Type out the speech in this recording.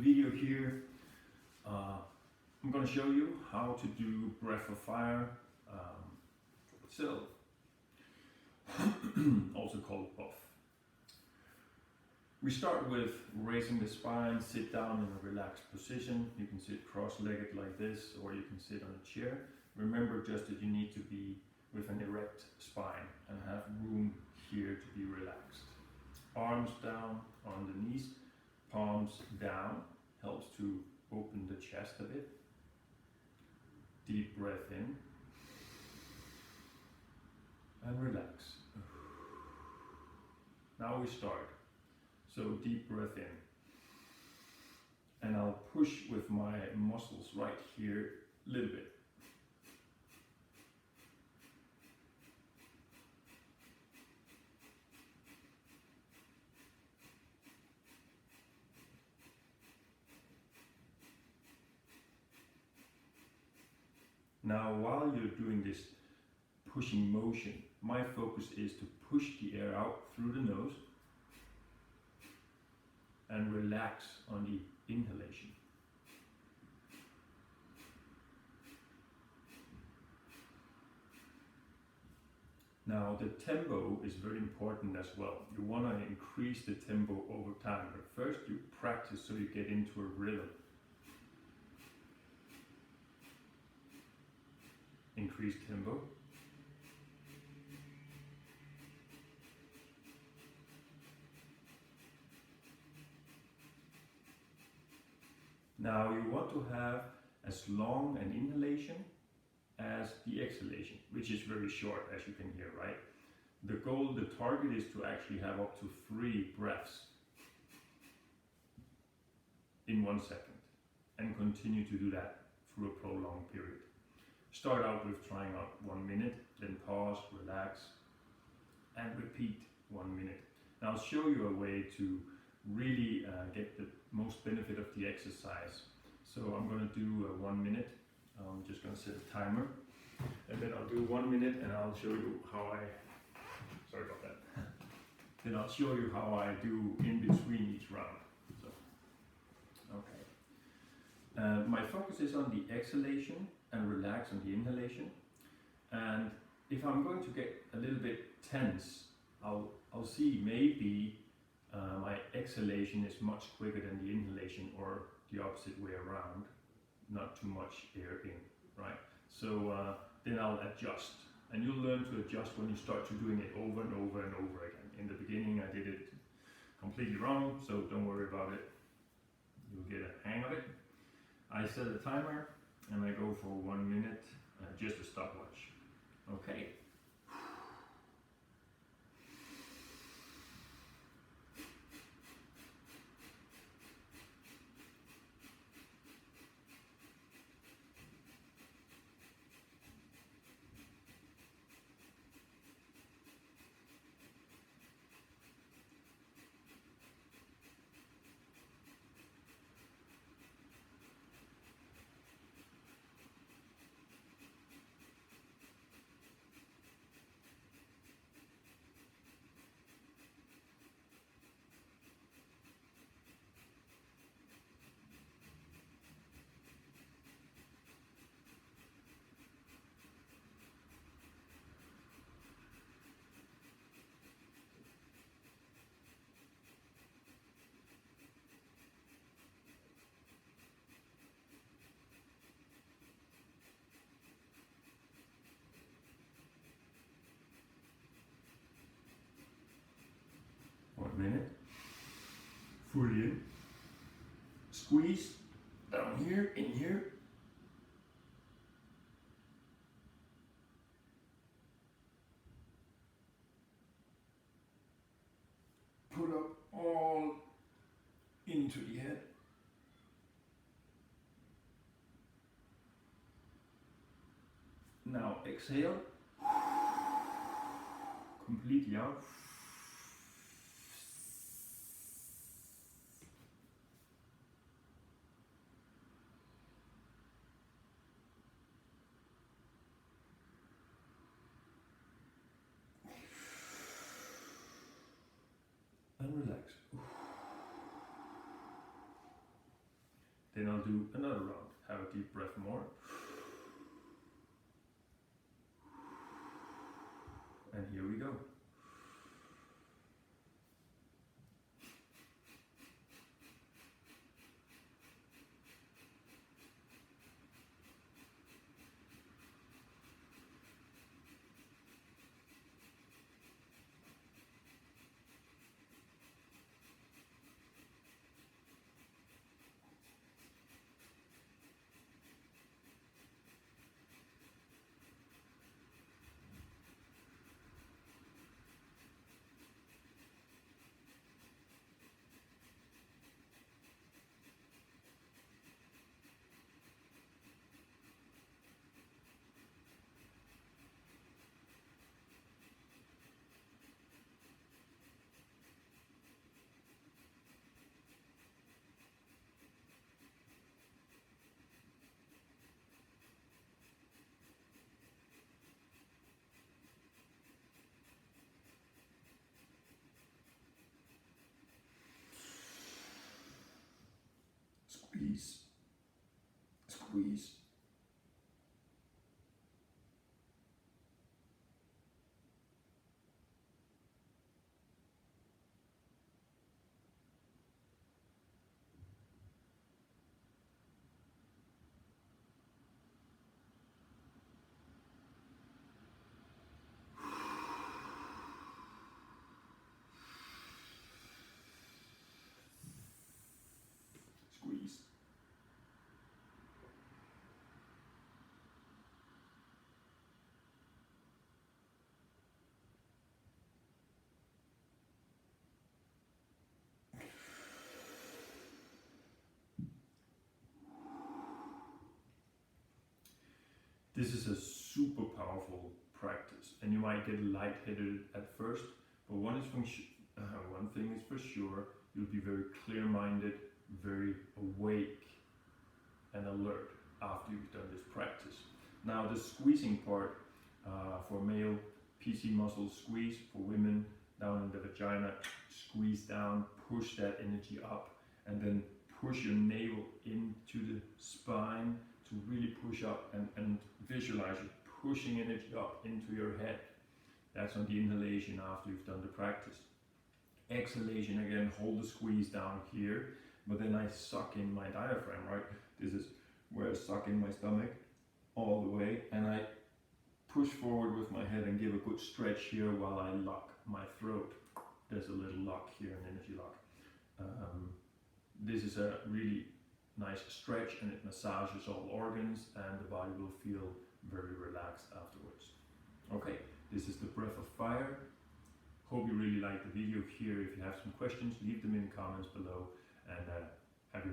video here, I'm going to show you how to do breath of fire, also called buff. We start with raising the spine, sit down in a relaxed position. You can sit cross-legged like this, or you can sit on a chair. Remember just that you need to be with an erect spine and have room here to be relaxed. Arms down on the knees, palms down, helps to open the chest a bit. Deep breath in and relax. Now we start. So deep breath in, and I'll push with my muscles right here a little bit. Now while you're doing this pushing motion, my focus is to push the air out through the nose and relax on the inhalation. Now the tempo is very important as well. You want to increase the tempo over time, but first you practice so you get into a rhythm. Increase tempo. Now you want to have as long an inhalation as the exhalation, which is very short, as you can hear, right? The goal, the target is to actually have up to 3 breaths in 1 second, and continue to do that through a prolonged period. Start out with trying out 1 minute, then pause, relax, and repeat 1 minute. Now I'll show you a way to really get the most benefit of the exercise. So I'm going to do 1 minute. I'm just going to set a timer, and then I'll do 1 minute, and I'll show you how sorry about that. Then I'll show you how I do in between each round. So, okay. My focus is on the exhalation and relax on the inhalation. And if I'm going to get a little bit tense, I'll see maybe my exhalation is much quicker than the inhalation, or the opposite way around, not too much air in, right? So then I'll adjust, and you'll learn to adjust when you start to doing it over and over and over again. In the beginning I did it completely wrong, so don't worry about it. You'll get a hang of it. I set a timer and I go for 1 minute, just a stopwatch. Okay. Minute, fully in, squeeze down here, in here, pull up all into the head, now exhale, completely out. And relax. Then I'll do another round. Have a deep breath more. And here we go. Squeeze, squeeze. Squeeze. This is a super powerful practice, and you might get lightheaded at first, but one thing is for sure, you'll be very clear-minded, very awake and alert after you've done this practice. Now the squeezing part, for male, PC muscle squeeze, for women, down in the vagina, squeeze down, push that energy up, and then push your navel into the spine to really push up and visualize you pushing energy up into your head. That's on the inhalation after you've done the practice. Exhalation, again, hold the squeeze down here, but then I suck in my diaphragm, right? This is where I suck in my stomach all the way, and I push forward with my head and give a good stretch here while I lock my throat. There's a little lock here, an energy lock. This is a really nice stretch, and it massages all organs, and the body will feel very relaxed afterwards. Okay, this is the breath of fire. Hope you really liked the video here. If you have some questions, leave them in the comments below, and have a